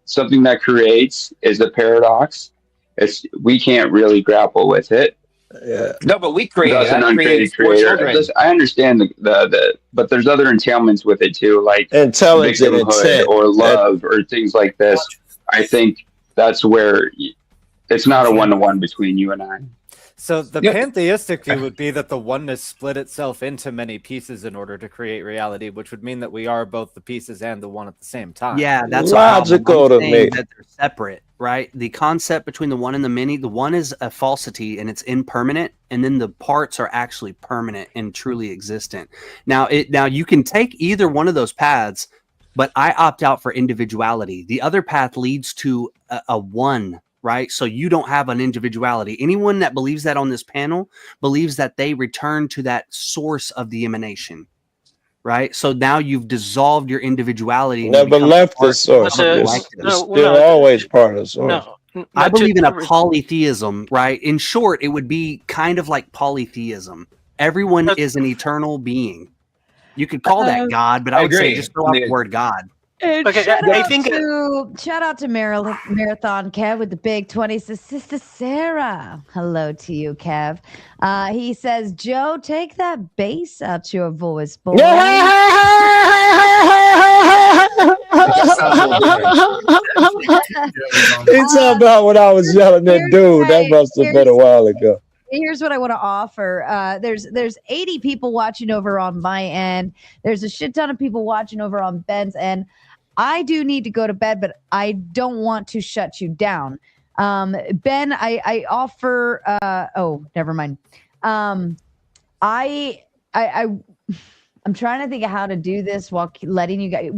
something that creates is a paradox. We can't really grapple with it. Yeah. No, but we created Thus, an that. Created uncreated four creator. children. I understand but there's other entailments with it too, like Intelligence and victimhood intent. or love or things like this. I think that's where it's not a one-to-one between you and I. So the pantheistic view would be that the oneness split itself into many pieces in order to create reality, which would mean that we are both the pieces and the one at the same time. Yeah, that's logical to me. that they're separate, right? The concept between the one and the many, the one is a falsity and it's impermanent, and then the parts are actually permanent and truly existent. Now you can take either one of those paths, but I opt out for individuality. The other path leads to a one, right? So you don't have an individuality. Anyone that believes that on this panel believes that they return to that source of the emanation, right? So now you've dissolved your individuality. Never left the source. It's still always part of the source. No, I believe in a polytheism, right? In short, it would be kind of like polytheism. Everyone is an eternal being. You could call that God, but I would say just throw out the word God. Okay, shout out to Marathon Kev with the big 20. Says, Sister Sarah. Hello to you, Kev. He says, Joe, take that bass out your voice, boy. It's about what I was yelling at dude. That must have been a while ago. Here's what I want to offer. There's 80 people watching over on my end. There's a shit ton of people watching over on Ben's end. I do need to go to bed, but I don't want to shut you down. Ben, I offer. Never mind. I'm trying to think of how to do this while letting you guys.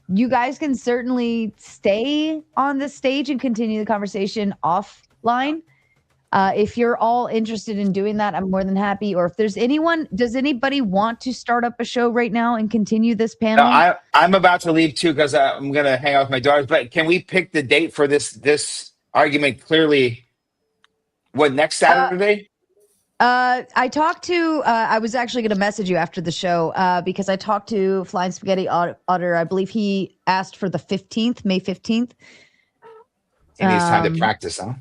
You guys can certainly stay on the stage and continue the conversation offline. If you're all interested in doing that, I'm more than happy. Or if there's anyone, does anybody want to start up a show right now and continue this panel? No, I'm about to leave too because I'm going to hang out with my daughters. But can we pick the date for this argument clearly? What, next Saturday? I talked to. I was actually going to message you after the show because I talked to Flying Spaghetti Otter. I believe he asked for the 15th, May 15th. He needs time to practice, huh?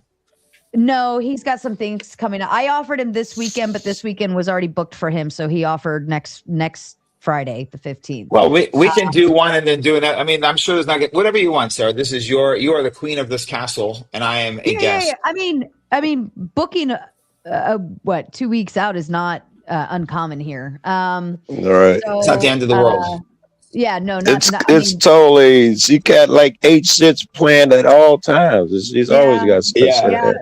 No, he's got some things coming up. I offered him this weekend, but this weekend was already booked for him. So he offered next Friday, the 15th. Well, we can do one and then do another. I mean, I'm sure there's not whatever you want, Sarah. This is you are the queen of this castle, and I am a guest. Yeah. I mean, booking 2 weeks out is not uncommon here. All right, so, it's not the end of the world. Yeah, no, it's totally. She got like 8 shits planned at all times. She's always got stuff. Yeah.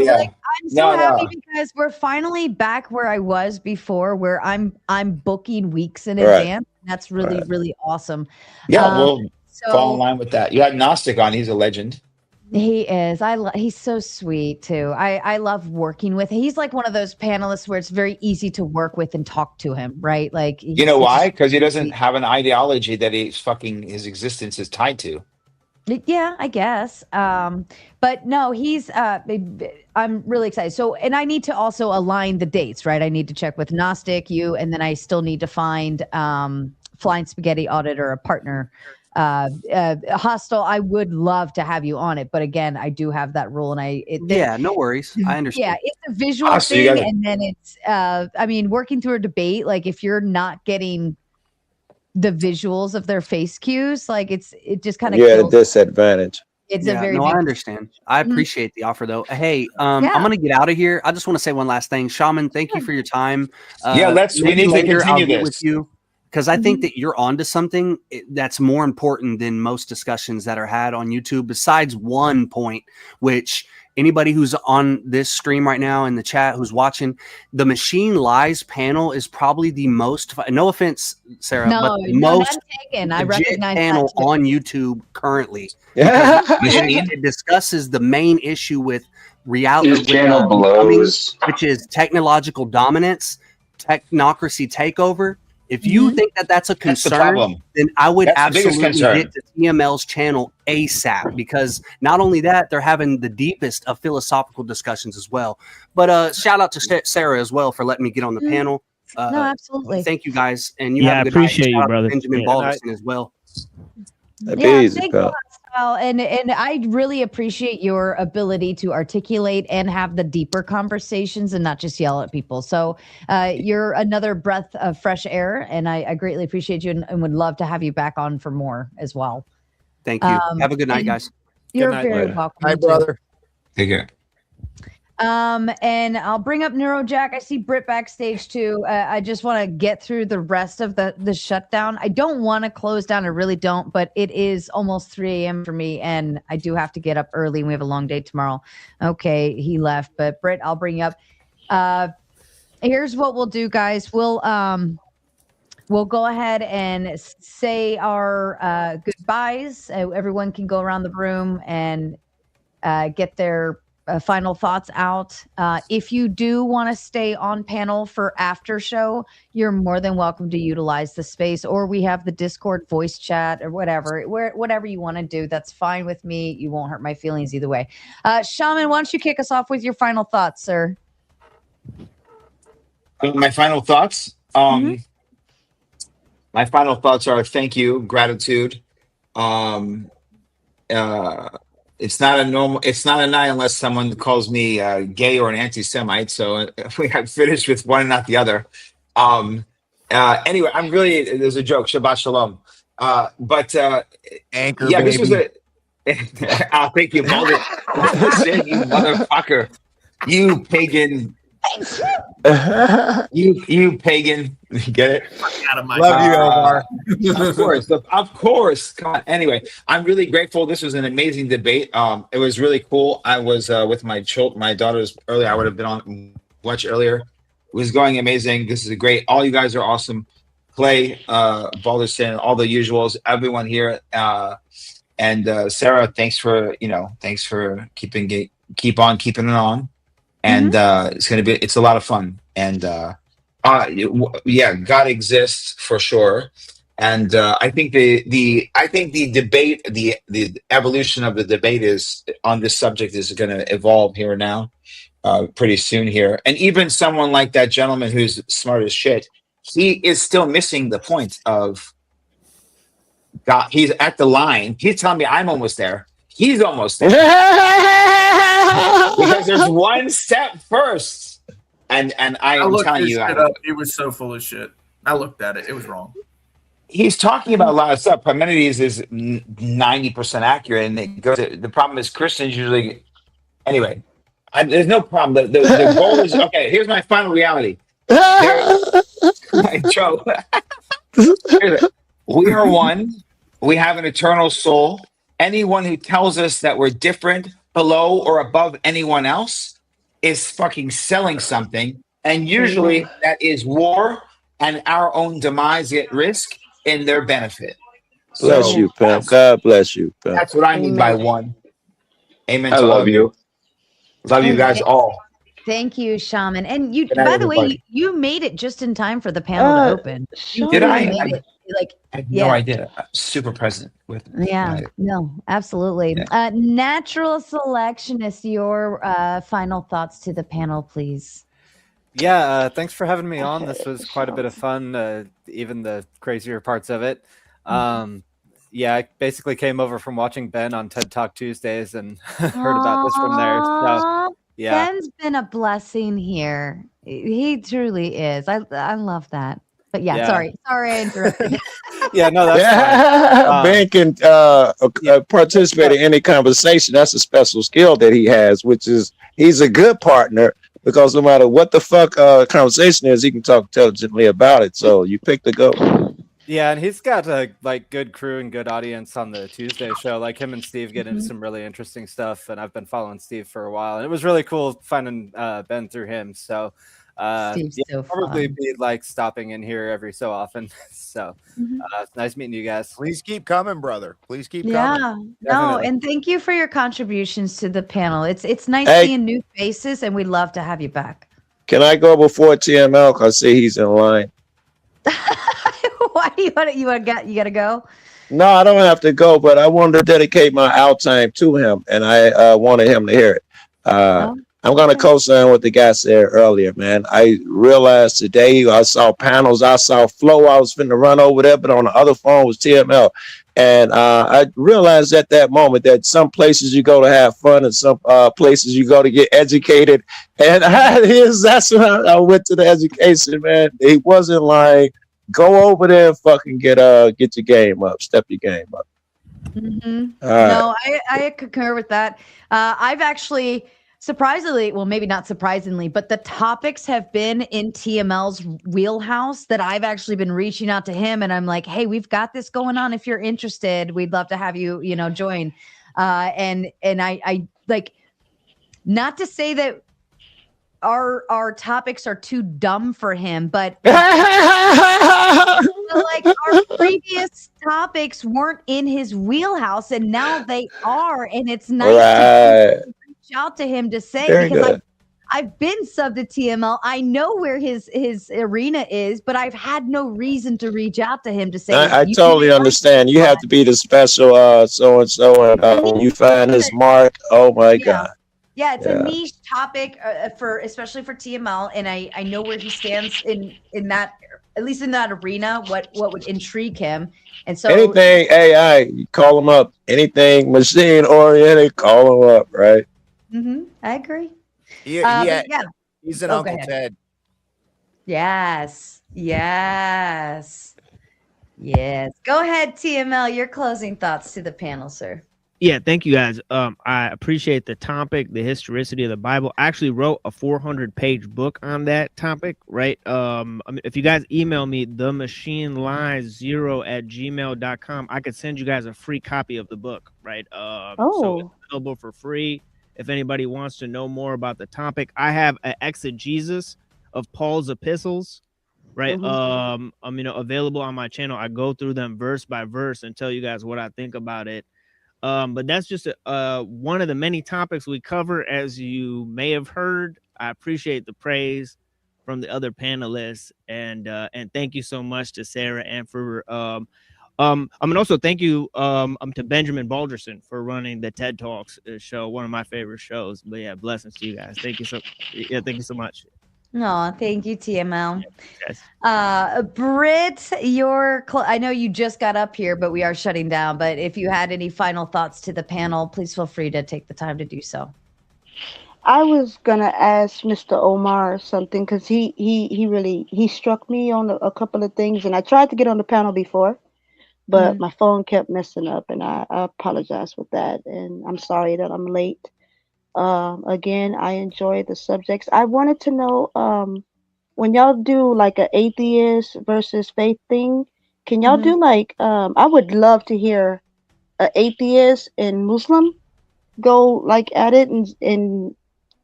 Like, I'm so happy because we're finally back where I was before, where I'm booking weeks in advance. That's really really awesome. Yeah, we'll fall in line with that. You had Gnostic on; he's a legend. He is. He's so sweet too. I love working with him. He's like one of those panelists where it's very easy to work with and talk to him, right? Like, you know why? Because he doesn't have an ideology that his existence is tied to. Yeah, I guess. But no, I'm really excited. So, and I need to also align the dates, right? I need to check with Gnostic, you, and then I still need to find Flying Spaghetti Auditor, a partner. Hostile, I would love to have you on it, but again, I do have that rule, and no worries, I understand. Yeah, it's a visual thing, and then it's working through a debate, like if you're not getting the visuals of their face cues, like it just kind of a disadvantage. It's a very I understand. I appreciate the offer though. Hey, I'm gonna get out of here. I just want to say one last thing. Shaman, thank you for your time. We need to continue this with you. Because I think that you're onto something that's more important than most discussions that are had on YouTube, besides one point, which anybody who's on this stream right now in the chat who's watching, the Machine Lies panel is probably the most, no offense, Sarah, but the most legit panel on YouTube currently. It discusses the main issue with reality, which is technological dominance, technocracy takeover. If you think that that's a concern, then I would absolutely get to TML's channel ASAP, because not only that, they're having the deepest of philosophical discussions as well. But shout out to Sarah as well for letting me get on the panel. No, absolutely. Thank you guys. And you have a good appreciate night. you, brother. Benjamin Balderson as well. Easy, pal. Well, and I really appreciate your ability to articulate and have the deeper conversations and not just yell at people. So you're another breath of fresh air, and I greatly appreciate you and would love to have you back on for more as well. Thank you. Have a good night, and guys. You're night. very Later. welcome. Hi, You too. brother. Take care. And I'll bring up Neurojack. I see Britt backstage too. I just want to get through the rest of the shutdown. I don't want to close down. I really don't, but it is almost 3 a.m. for me, and I do have to get up early. And we have a long day tomorrow. Okay, he left, but Britt, I'll bring you up. Here's what we'll do, guys. We'll go ahead and say our goodbyes. Everyone can go around the room and get their final thoughts out. If you do want to stay on panel for after show, you're more than welcome to utilize the space, or we have the Discord voice chat or whatever. Whatever you want to do, that's fine with me. You won't hurt my feelings either way. Shaman, why don't you kick us off with your final thoughts, sir? My final thoughts. My final thoughts are thank you, gratitude. It's not a night unless someone calls me gay or an anti-Semite. So we got finished with one and not the other. Anyway, there's a joke, Shabbat Shalom. Anchor, Yeah, baby. this was I'll thank you, Baldur. Listen, you motherfucker. You pagan. You pagan. Get it? Love you, Omar. Of course. Come on. Anyway, I'm really grateful. This was an amazing debate. It was really cool. I was with my daughters earlier. I would have been on much earlier. It was going amazing. This is great. All you guys are awesome. Clay, Balderson, all the usuals, everyone here. And Sarah, thanks for keep on keeping it on. And it's a lot of fun. And yeah, God exists for sure. And I think the debate, the evolution of the debate is on this subject is going to evolve here now, pretty soon here. And even someone like that gentleman who's smart as shit, he is still missing the point of God. He's at the line. He's telling me I'm almost there. He's almost there. Because there's one step first. And I'm telling you, it was so full of shit. I looked at it. It was wrong. He's talking about a lot of stuff. Parmenides is 90% accurate, and it goes. The problem is Christians usually. Anyway, there's no problem. The goal is okay. Here's my final reality. Joe, we are one. We have an eternal soul. Anyone who tells us that we're different, below, or above anyone else is fucking selling something, and usually that is war and our own demise at risk in their benefit. Bless you, Pam. God bless you, Pam. That's what I mean by one. Amen. I to all love of you. Love you guys all. Thank you, Shaman. And you, Good night, by the way, everybody. you made it just in time for the panel to open. You Did I? made it, like, I have yeah. no idea. I'm super present with. yeah, no, absolutely. Yeah. Natural selectionist, your final thoughts to the panel, please. Yeah, thanks for having me on. This was quite a bit of fun, even the crazier parts of it. Yeah, I basically came over from watching Ben on TED Talk Tuesdays and heard about this from there. So, yeah. Ben's been a blessing here. He truly is. I love that. But yeah, sorry I interrupted. Yeah, no, that's fine. Ben can participate in any conversation. That's a special skill that he has, which is he's a good partner because no matter what the fuck conversation is, he can talk intelligently about it. So you picked the goat. Yeah, and he's got a good crew and good audience on the Tuesday show. Like him and Steve get into some really interesting stuff, and I've been following Steve for a while, and it was really cool finding Ben through him. So Steve's so probably fun. be like stopping in here every so often. So it's nice meeting you guys. Please keep coming, brother. Please keep coming. Yeah, no, Definitely. and thank you for your contributions to the panel. It's nice Hey. seeing new faces, and we'd love to have you back. Can I go before TML? Cause I see he's in line. Why do you gotta go? No, I don't have to go, but I wanted to dedicate my out time to him, and I wanted him to hear it. I'm going to co-sign what the guy said earlier, man. I realized today I saw panels, I saw flow. I was finna run over there, but on the other phone was TML. And I realized at that moment that some places you go to have fun and some places you go to get educated. And that's when I went to the education, man. He wasn't lying. Go over there and fucking get your game up, step your game up. Mm-hmm. All right. No, I concur with that. I've actually surprisingly, well, maybe not surprisingly, but the topics have been in TML's wheelhouse that I've actually been reaching out to him, and I'm like, hey, we've got this going on. If you're interested, we'd love to have you, join. And I like, not to say that our topics are too dumb for him, but like our previous topics weren't in his wheelhouse, and now they are, and it's nice to reach out to him to say, Very because good. I've been sub to TML. I know where his arena is, but I've had no reason to reach out to him to say. I totally understand. You have to be the special so and so, and when you find his mark, oh my god. Yeah, it's a niche topic especially for TML, and I know where he stands in that, at least in that arena. What would intrigue him, and so anything AI, you call him up. Anything machine oriented, call him up. Right? Mm-hmm, I agree. He's an Uncle Ted. Yes. Go ahead, TML. Your closing thoughts to the panel, sir. Yeah, thank you guys. I appreciate the topic, the historicity of the Bible. I actually wrote a 400-page book on that topic, right? If you guys email me themachinelies0@gmail.com, I could send you guys a free copy of the book, right? So it's available for free. If anybody wants to know more about the topic, I have an exegesis of Paul's epistles, right? Available on my channel. I go through them verse by verse and tell you guys what I think about it. But that's just one of the many topics we cover, as you may have heard. I appreciate the praise from the other panelists, and thank you so much to Sarah and for also thank you to Benjamin Balderson for running the TED Talks show, one of my favorite shows. But yeah, blessings to you guys. Thank you so much. No, thank you, TML. Yes. Britt, I know you just got up here, but we are shutting down. But if you had any final thoughts to the panel, please feel free to take the time to do so. I was gonna ask Mr. Omar something, because he really struck me on a couple of things, and I tried to get on the panel before, but my phone kept messing up, and I apologize with that, and I'm sorry that I'm late. Again, I enjoy the subjects. I wanted to know, when y'all do like an atheist versus faith thing, can y'all do like, I would love to hear an atheist and Muslim go like at it, and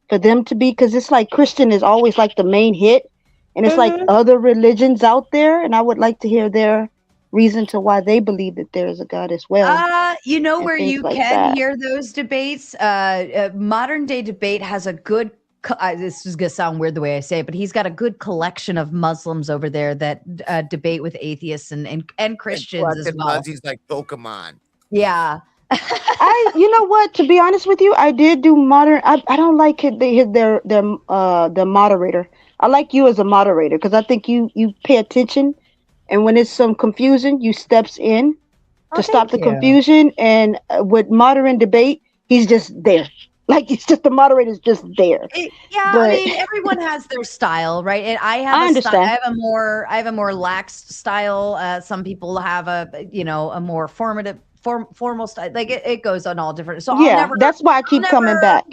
for them to be, because it's like Christian is always like the main hit, and it's like other religions out there, and I would like to hear their reason to why they believe that there is a God as well. Where you like can that. hear those debates. Modern day debate has a good. This is gonna sound weird the way I say it, but he's got a good collection of Muslims over there that debate with atheists and Christians as well. He's like Pokemon. Yeah. You know what? To be honest with you, I did do modern. I don't like their moderator. I like you as a moderator, because I think you pay attention, and when it's some confusion, you steps in to stop the confusion. And with modern debate, he's just there. Like, it's just the moderator's just there. Everyone has their style, right? And I understand. I have a more lax style. Some people have a more formal style. Like it goes on all different. So that's why I keep coming back.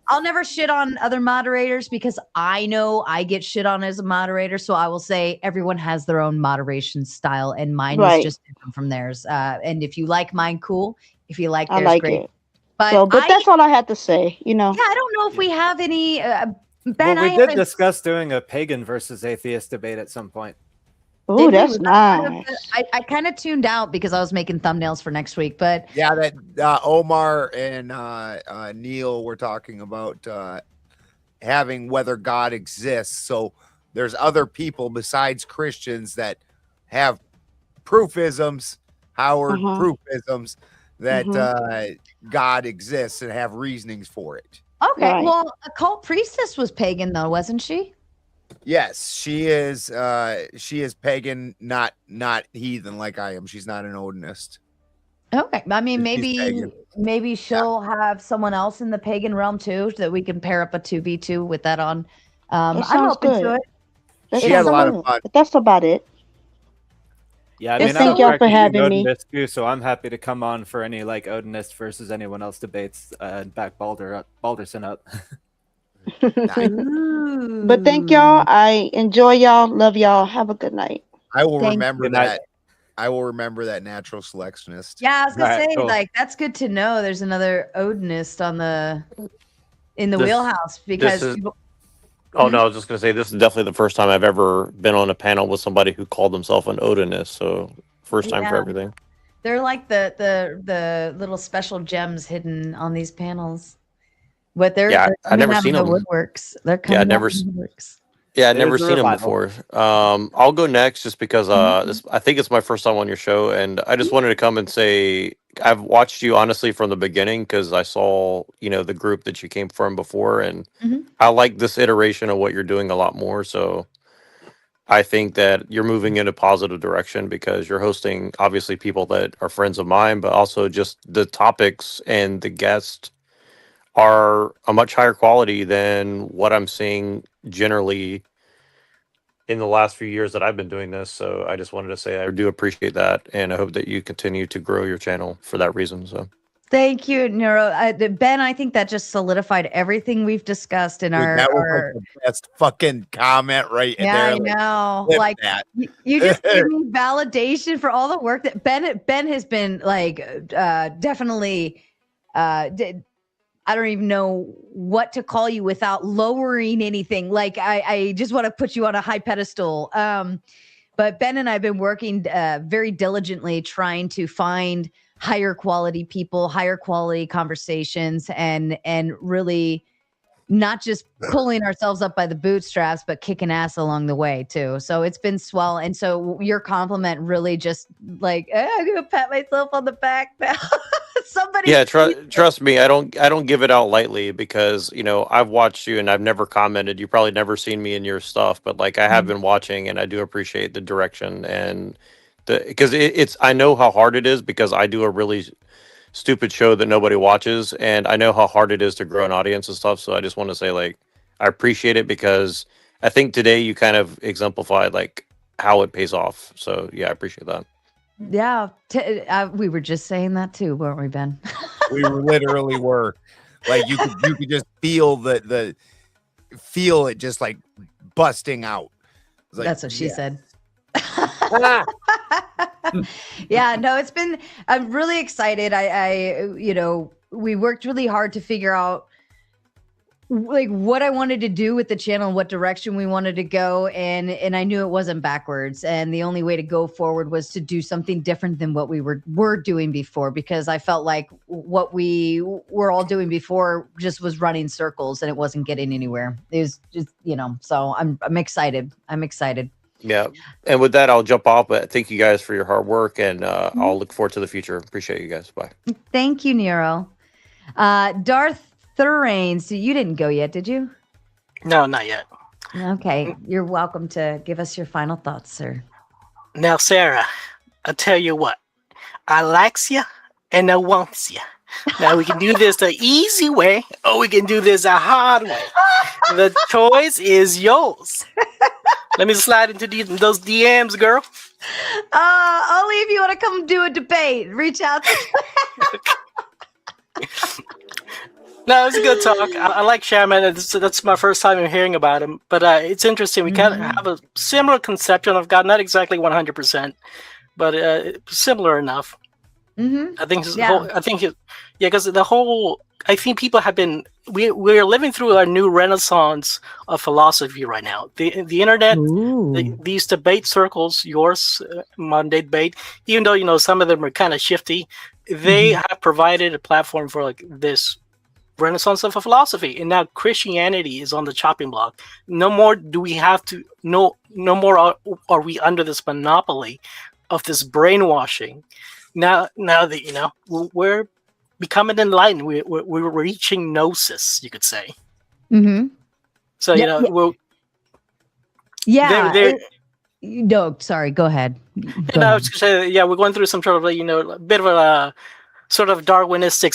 I'll never shit on other moderators, because I know I get shit on as a moderator. So I will say everyone has their own moderation style, and mine is just different from theirs. And if you like mine, cool. If you like theirs, great. It. But that's all I had to say. Yeah, I don't know if we have any. Ben, we did discuss doing a pagan versus atheist debate at some point. Oh, that's nice. I kind of tuned out because I was making thumbnails for next week, but yeah, that Omar and Neil were talking about having whether God exists. So there's other people besides Christians that have proofisms, proofisms that God exists and have reasonings for it. Okay, well, a cult priestess was pagan though, wasn't she? Yes, she is. She is pagan, not heathen like I am. She's not an Odinist. Okay. I mean, She's maybe pagan. maybe she'll have someone else in the pagan realm too, so that we can pair up a 2v2 with that on. That I'm sounds open to good. it. That She has sounds a lot of good. fun. But that's about it. Yeah, I Yes, mean, I'm thank a y'all for practicing having me. Odinist too, so I'm happy to come on for any like Odinist versus anyone else debates and back Balderson up. Nice. But thank y'all. I enjoy y'all. Love y'all. Have a good night. I will Thank remember Good night. that. I will remember that natural selectionist. Yeah, I was gonna Alright, say, cool. like, that's good to know. There's another Odinist in the This wheelhouse this because is. people. Oh no, I was just gonna say this is definitely the first time I've ever been on a panel with somebody who called himself an Odinist. So first time for Yeah, everything. they're like the little special gems hidden on these panels. But they're Yeah, they're I'd coming never out of seen the them. woodworks. They're Yeah, I'd coming out never. of the woodworks. Yeah, I'd It never was a seen him revival. before. I'll go next just because Mhm. I think it's my first time on your show, and I just wanted to come and say I've watched you honestly from the beginning because I saw the group that you came from before, and Mhm. I like this iteration of what you're doing a lot more. So I think that you're moving in a positive direction because you're hosting obviously people that are friends of mine, but also just the topics and the guests are a much higher quality than what I'm seeing generally in the last few years that I've been doing this. So I just wanted to say I do appreciate that, and I hope that you continue to grow your channel for that reason. So Thank you, Neuro. Ben, I think that just solidified everything we've discussed in Dude, that was like our. the best fucking comment right Yeah, there. I Like, know. flip Like that. you just gave me validation for all the work that Ben has been like definitely I don't even know what to call you without lowering anything. Like I just want to put you on a high pedestal. But Ben and I have been working very diligently trying to find higher quality people, higher quality conversations, and really not just pulling ourselves up by the bootstraps, but kicking ass along the way too. So it's been swell. And so your compliment really just like, I'm gonna pat myself on the back now. Somebody yeah, trust me, I don't give it out lightly because I've watched you and I've never commented. You probably never seen me in your stuff, but like I have been watching and I do appreciate the direction and because it's I know how hard it is because I do a really stupid show that nobody watches, and I know how hard it is to grow an audience and stuff. So I just want to say, like, I appreciate it because I think today you kind of exemplified like how it pays off. So yeah, I appreciate that. Yeah, we were just saying that too, weren't we, Ben? We literally were. Like you could just feel feel it just like busting out. It's like, That's what she yeah. said. Yeah, no, I'm really excited. We worked really hard to figure out like what I wanted to do with the channel, what direction we wanted to go, and I knew it wasn't backwards. And the only way to go forward was to do something different than what we were doing before, because I felt like what we were all doing before just was running circles and it wasn't getting anywhere. It was just, so I'm excited. I'm excited. Yeah, and with that, I'll jump off. But thank you guys for your hard work, and I'll look forward to the future. Appreciate you guys. Bye. Thank you, Nero. Darth Thurain, so you didn't go yet, did you? No, not yet. Okay, you're welcome to give us your final thoughts, sir. Now, Sarah, I'll tell you what. I likes you and I wants you. Now, we can do this the easy way or we can do this the hard way. The choice is yours. Let me slide into those DMs, girl. Only if you want to come do a debate. Reach out to No, it's a good talk. I like Shaman. That's my first time hearing about him. But it's interesting. We kind of have a similar conception of God. Not exactly 100%, but similar enough. Mm-hmm. I think, because I think people have been. We're living through our new renaissance of philosophy right now. The internet, these debate circles, yours, Monday debate. Even though some of them are kind of shifty, they have provided a platform for like this renaissance of a philosophy, and now Christianity is on the chopping block. No more do we have to. No more are we under this monopoly of this brainwashing. Now that we're becoming enlightened, we're reaching gnosis, you could say. Mm-hmm. So Yeah. No, sorry. Go ahead. And I was going to say, yeah, we're going through some sort of, a bit of a sort of Darwinistic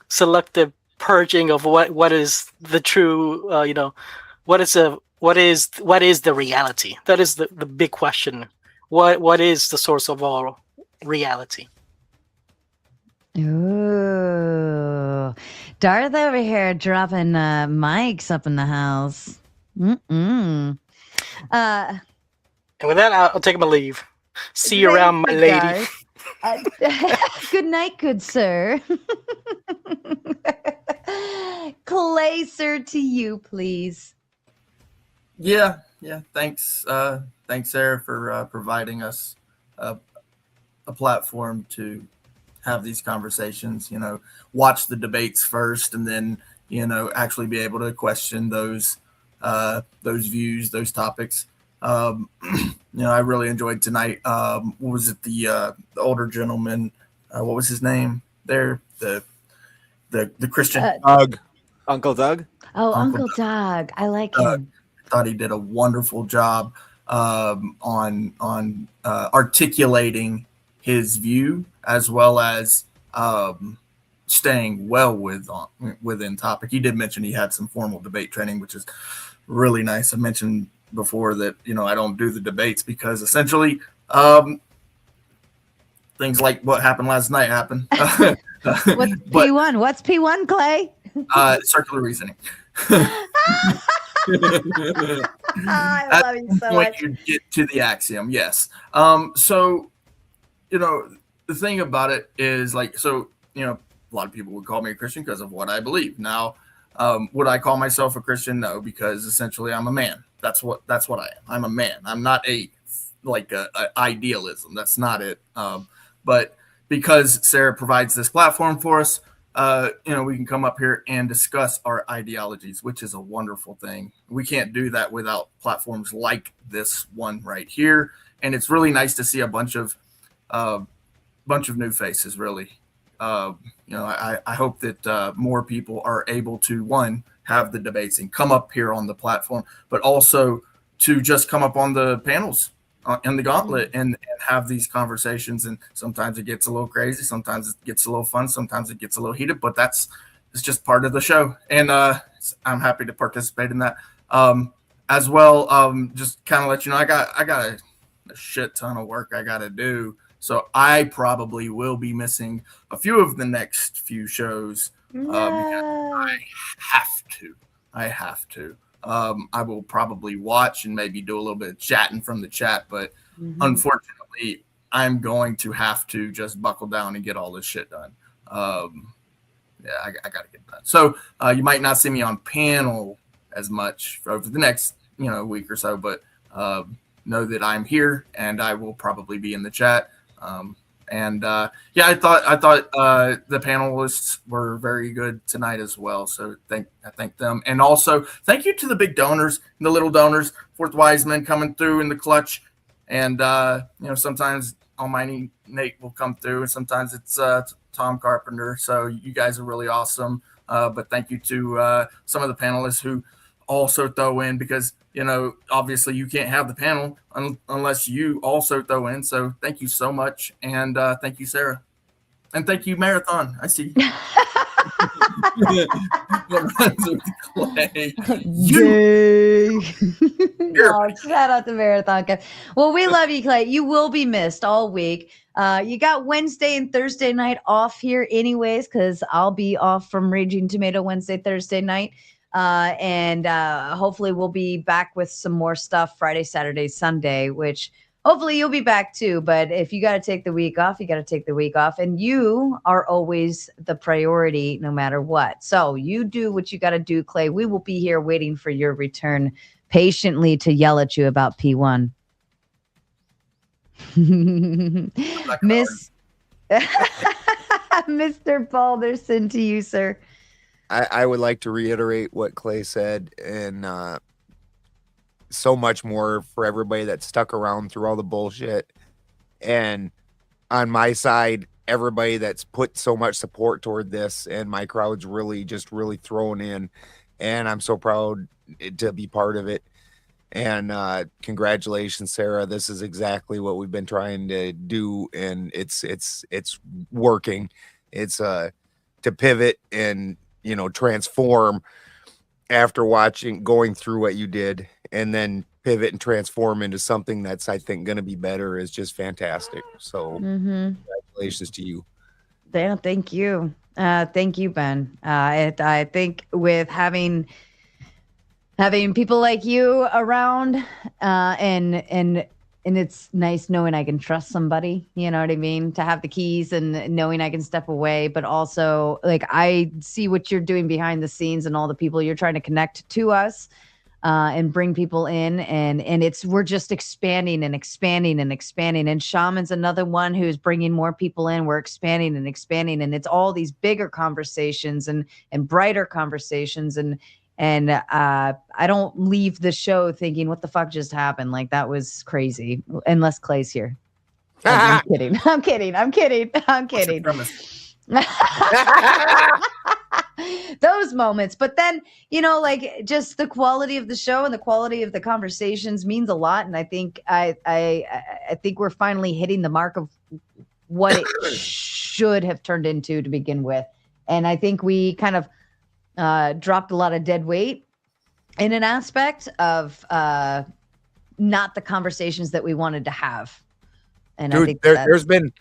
selective purging of what is the true, what is the reality? That is the big question. What is the source of all reality? Ooh, Darth over here dropping mics up in the house. And with that, I'll take my leave. See you around, my lady. Good night, good sir. Clay, sir, to you, please. Yeah. Thanks, Sarah, for providing us a platform to have these conversations. Watch the debates first, and then actually be able to question those views, those topics. I really enjoyed tonight. What was it? The older gentleman. What was his name? There, the Christian. Doug. Uncle Doug. Oh, Uncle Doug. I like him. Thought he did a wonderful job on articulating his view, as well as staying well within topic. He did mention he had some formal debate training, which is really nice. I mentioned before that I don't do the debates because essentially things like what happened last night happen. What's P1? What's P1, Clay? Circular reasoning. I love you so much. You get to the axiom, yes. So the thing about it is a lot of people would call me a Christian because of what I believe. Now, would I call myself a Christian? No, because essentially I'm a man. That's what I am. I'm a man. I'm not a idealism. That's not it. But because Sarah provides this platform for us, we can come up here and discuss our ideologies, which is a wonderful thing. We can't do that without platforms like this one right here. And it's really nice to see a bunch of new faces, really. I hope that more people are able to, one, have the debates and come up here on the platform, but also to just come up on the panels in the gauntlet and have these conversations. And sometimes it gets a little crazy, sometimes it gets a little fun, sometimes it gets a little heated, but it's just part of the show. And I'm happy to participate in that. As well, just kind of let you know, I got a shit ton of work I got to do. So I probably will be missing a few of the next few shows because I have to. I will probably watch and maybe do a little bit of chatting from the chat, but unfortunately, I'm going to have to just buckle down and get all this shit done. I got to get it done. So you might not see me on panel as much over the next week or so, but know that I'm here and I will probably be in the chat. I thought the panelists were very good tonight as well. So I thank them, and also thank you to the big donors, the little donors, Fourth Wiseman coming through in the clutch, and sometimes Almighty Nate will come through, and sometimes it's Tom Carpenter. So you guys are really awesome. But thank you to some of the panelists who also throw in, because obviously you can't have the panel unless you also throw in. So thank you so much, and thank you, Sarah, and thank you, Marathon. I see. Clay. Oh, shout out to Marathon. Well, we love you, Clay. You will be missed all week. You got Wednesday and Thursday night off here anyways, because I'll be off from Raging Tomato Wednesday, Thursday night. And hopefully we'll be back with some more stuff Friday, Saturday, Sunday, which hopefully you'll be back too. But if you got to take the week off, you got to take the week off. And you are always the priority no matter what. So you do what you got to do, Clay. We will be here waiting for your return patiently to yell at you about P1. Mr. Balderson, to you, sir. I would like to reiterate what Clay said, and so much more for everybody that stuck around through all the bullshit. And on my side, everybody that's put so much support toward this, and my crowd's really thrown in, and I'm so proud to be part of it. And congratulations, Sarah. This is exactly what we've been trying to do, and it's working. It's to pivot and transform after going through what you did, and then pivot and transform into something that's, I think, going to be better is just fantastic. So congratulations to you. Yeah, thank you. Thank you, Ben. I think with having people like you around, and it's nice knowing I can trust somebody, you know what I mean? To have the keys and knowing I can step away, but also like I see what you're doing behind the scenes and all the people you're trying to connect to us, and bring people in, and we're just expanding and expanding and expanding. And Shaman's another one who's bringing more people in. We're expanding and expanding, and it's all these bigger conversations and brighter conversations. And I don't leave the show thinking, what the fuck just happened? Like, that was crazy. Unless Clay's here. I'm kidding. I'm kidding. I'm kidding. I'm kidding. Those moments. But then, like, just the quality of the show and the quality of the conversations means a lot. And I think I think we're finally hitting the mark of what it should have turned into to begin with. And I think we kind of dropped a lot of dead weight in an aspect of not the conversations that we wanted to have. And Dude, I think there's been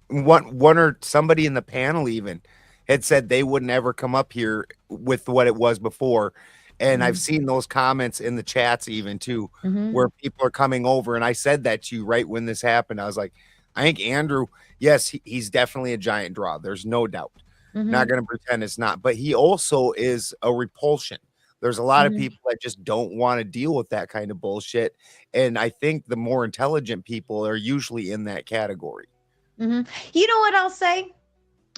one or somebody in the panel even had said they would never come up here with what it was before. And I've seen those comments in the chats even too, where people are coming over. And I said that to you right when this happened. I was like, I think Andrew, yes, he's definitely a giant draw. There's no doubt. Not going to pretend it's not, but he also is a repulsion. There's a lot of people that just don't want to deal with that kind of bullshit. And I think the more intelligent people are usually in that category. You know what I'll say?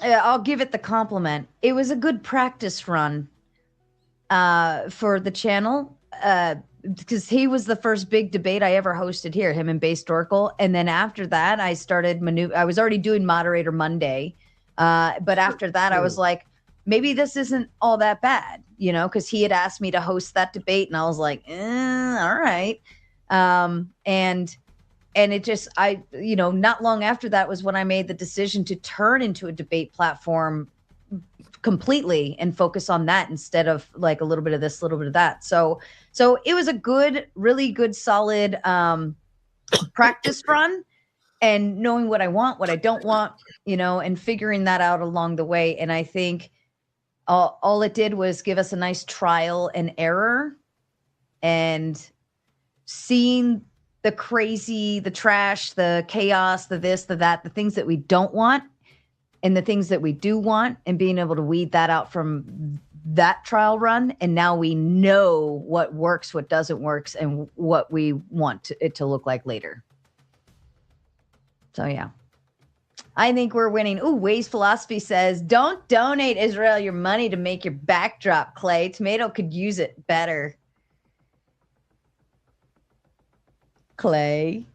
I'll give it the compliment. It was a good practice run for the channel, because he was the first big debate I ever hosted here, him and Base Dorkle. And then after that, I started I was already doing Moderator Monday. But after that, I was like, maybe this isn't all that bad, because he had asked me to host that debate, and I was like, all right. And it just, not long after that was when I made the decision to turn into a debate platform completely and focus on that instead of like a little bit of this, a little bit of that. So it was a really good, solid practice run. And knowing what I want, what I don't want, and figuring that out along the way. And I think all it did was give us a nice trial and error, and seeing the crazy, the trash, the chaos, the this, the that, the things that we don't want and the things that we do want, and being able to weed that out from that trial run. And now we know what works, what doesn't work, and what we want it to look like later. So, yeah, I think we're winning. Ooh, Ways Philosophy says, don't donate Israel your money to make your backdrop, Clay. Tomato could use it better. Clay.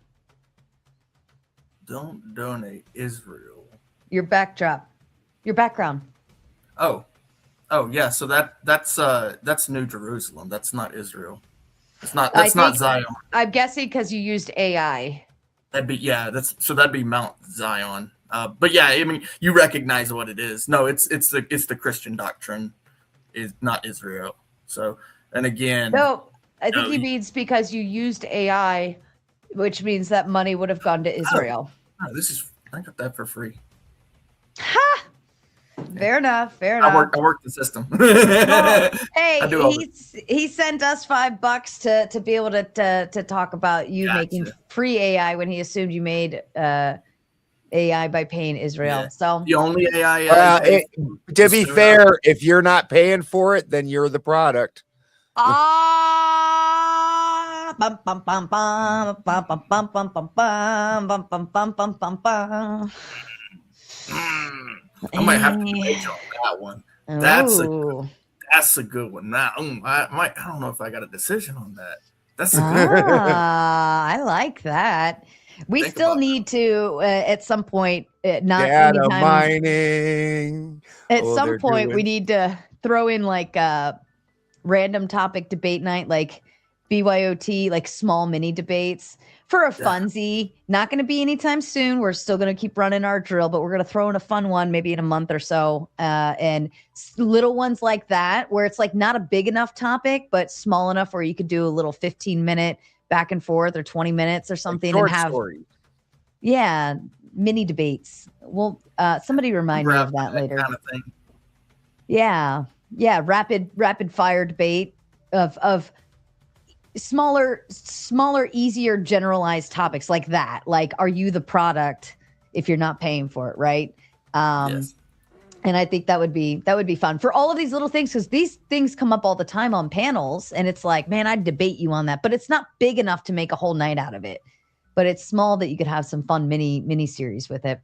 Don't donate Israel. Your backdrop. Your background. Oh, yeah. So that's New Jerusalem. That's not Israel. That's not Zion. I'm guessing because you used AI. That'd be Mount Zion. But yeah, I mean, you recognize what it is. No, it's the Christian doctrine, is not Israel. So, and again, no, I think he means because you used AI, which means that money would have gone to Israel. I got that for free. Ha! Fair enough. I work the system. Well, hey, he sent us $5 to be able to talk about you making free AI when he assumed you made AI by paying Israel. Yeah. So the only AI. To be fair, if you're not paying for it, then you're the product. Bum, bum, bum, bum, bum, bum, bum, bum, bum, bum, bum, bum, bum, bum, bum, bum. I might have to wait on that one. That's a good one. Now, I don't know if I got a decision on that. That's a good one. I like that. We still need to at some point, not data mining. At some point, we need to throw in like a random topic debate night, like BYOT, like small mini debates for a funsy. Not going to be anytime soon. We're still going to keep running our drill, but we're going to throw in a fun one maybe in a month or so. And little ones like that, where it's like not a big enough topic, but small enough where you could do a little 15-minute back and forth or 20 minutes or something, Short and have stories. yeah, mini debates. Well, somebody remind me of that later. Kind of thing. Yeah, rapid fire debate of smaller, easier, generalized topics like that. Like, are you the product if you're not paying for it, right? Yes. And I think that would be fun for all of these little things, because these things come up all the time on panels, and it's like, man, I'd debate you on that, but it's not big enough to make a whole night out of it. But it's small that you could have some fun mini series with it.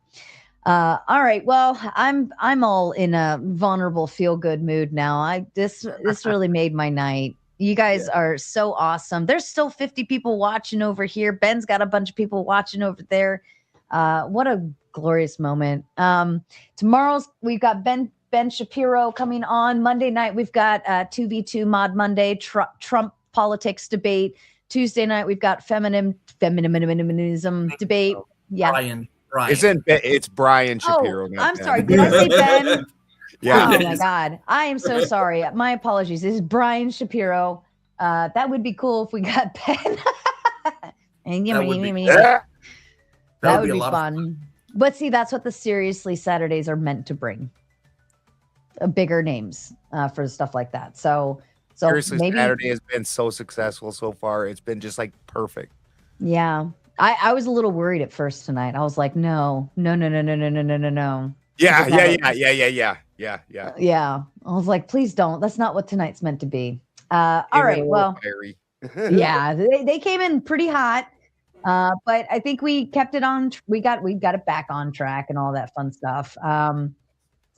All right. Well, I'm all in a vulnerable feel good mood now. This really made my night. You guys are so awesome. There's still 50 people watching over here. Ben's got a bunch of people watching over there. What a glorious moment. Tomorrow's we've got Ben Shapiro coming on. Monday night we've got 2v2 Mod Monday, Trump politics debate. Tuesday night we've got feminism debate. Yeah. Brian. It's Brian Shapiro. Oh, I'm sorry. Did I say Ben? Yeah. Oh my God. I am so sorry. My apologies. This is Brian Shapiro. That would be cool if we got Ben. That would be fun. But see, that's what the Seriously Saturdays are meant to bring. Bigger names for stuff like that. So Seriously, maybe Saturday has been so successful so far. It's been just like perfect. Yeah. I was a little worried at first tonight. I was like, no. Yeah. Yeah. I was like, please don't. That's not what tonight's meant to be. All right. Well, yeah, they came in pretty hot. But I think we kept it on. We got it back on track and all that fun stuff. So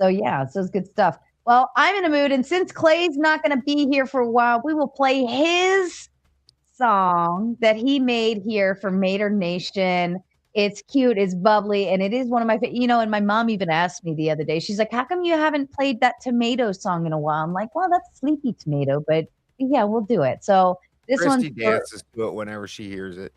yeah, so it's good stuff. Well, I'm in a mood, and since Clay's not going to be here for a while, we will play his song that he made here for Mater Nation. It's cute, it's bubbly, and it is one of my favorite. And my mom even asked me the other day, she's like, how come you haven't played that tomato song in a while? I'm like, well, that's Sleepy Tomato, but yeah, we'll do it. So this one dances to it whenever she hears it.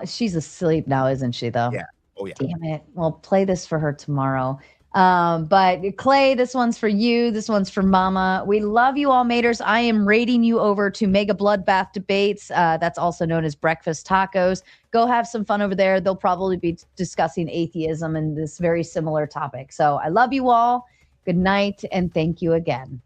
She's asleep now, isn't she, though? Yeah. Oh yeah. Damn it. We'll play this for her tomorrow. But Clay, this one's for you. This one's for Mama. We love you all, Maters. I am raiding you over to Mega Bloodbath Debates. That's also known as Breakfast Tacos. Go have some fun over there. They'll probably be discussing atheism and this very similar topic. So I love you all. Good night, and thank you again.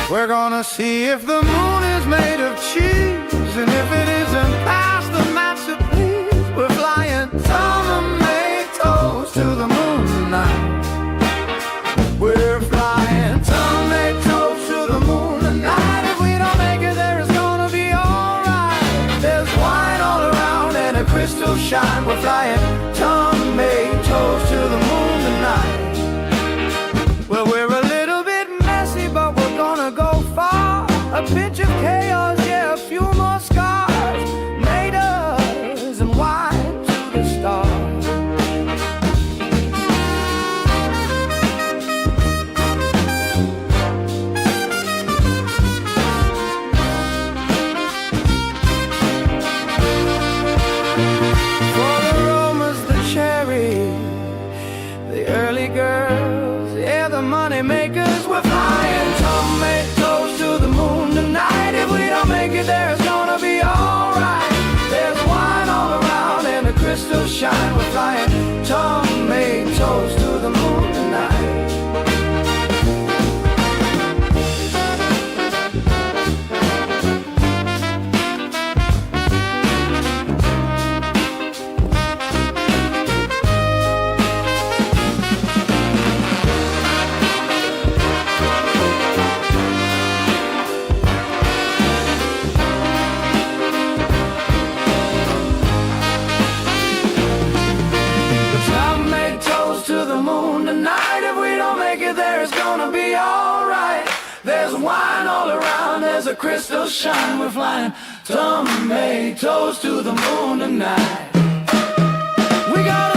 We're gonna see if the moon is made of cheese, and if it isn't, pass the master, please. We're flying tomatoes to the moon tonight. We're flying tomatoes to the moon tonight. If we don't make it there, it's gonna be alright. There's wine all around and a crystal shine. We're flying tomatoes to the moon tonight. Well, we're a little bit messy, but we're gonna go far. A pinch of chaos, yeah, a few more scars. Maters and wine to the stars. For the aromas, the cherry, the early girls, yeah, the money makers. We're flying tomatoes to the moon tonight. If we don't make it there, it's gonna be alright. There's wine all around and a crystal shine. We're flying tomatoes to the moon tonight. Tomatoes to the moon tonight. If we don't make it there, it's gonna be alright. There's wine all around, there's a crystal shine. We're flying tomatoes to the moon tonight. got